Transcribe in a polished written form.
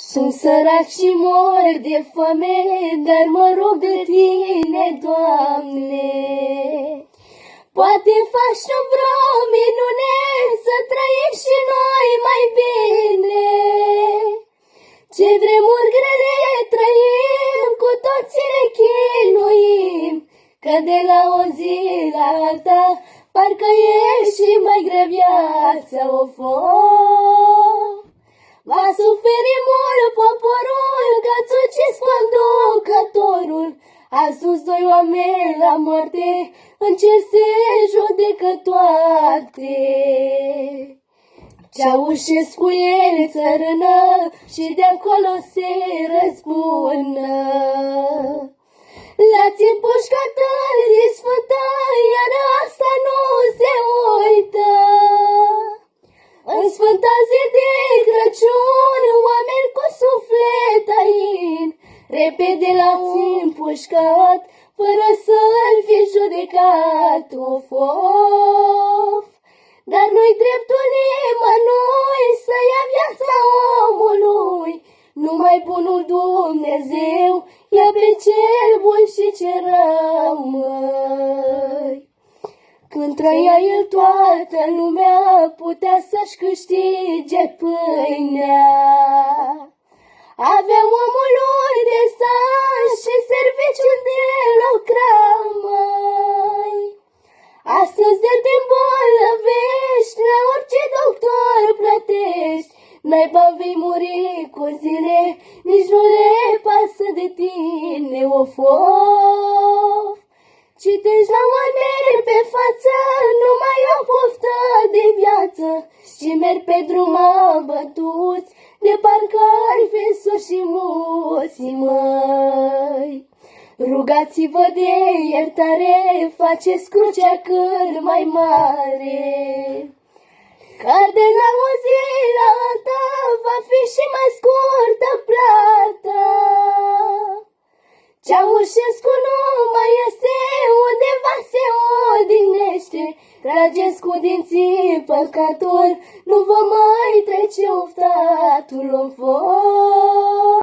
Sunt sărac și mor de foame, dar mă rog de Tine, Doamne. Poate faci Tu vreo minune să trăim și noi mai bine. Ce vremuri grele trăim, cu toții ne chinuim, că de la o zi la alta parcă e și mai grea viața, of. Va suferi mult poporul, că ați ucis conducătorul. Ați dus doi oameni la moarte, în cer se judecă toate. Ceaușescu e țărână și de acolo se răzbună. L-ați împușcat în zi sfântă, iar asta nu se uită. În sfânta zi de Crăciun, oameni cu suflet ain, repede l-ați împușcat, fără să-l fi judecat, of, of. Dar nu-i dreptul nimănui să ia viața omului, numai bunul Dumnezeu ia pe cel bun și cel rău, măi. Când trăia el, toată lumea putea să-și câștige pâinea. Avea omul lui de sat și serviciul de lucra, măi. Astăzi de te îmbolnăvești, la orice doctor plătești, naiba vei muri cu zile, nici nu le pasă de tine, of, of. Citești la oameni pe față, nu mai au poftă de viață, și merg pe drum abătuți, de parcă ar fi sus și muți, măi. Rugați-vă de iertare, faceți crucea cât mai mare, că de la o zi la alta va fi și mai scurtă plata. Ceaușescu nu mai este, undeva se odihnește, trageți cu dinții păcator, nu vă mai trece oftatul, of.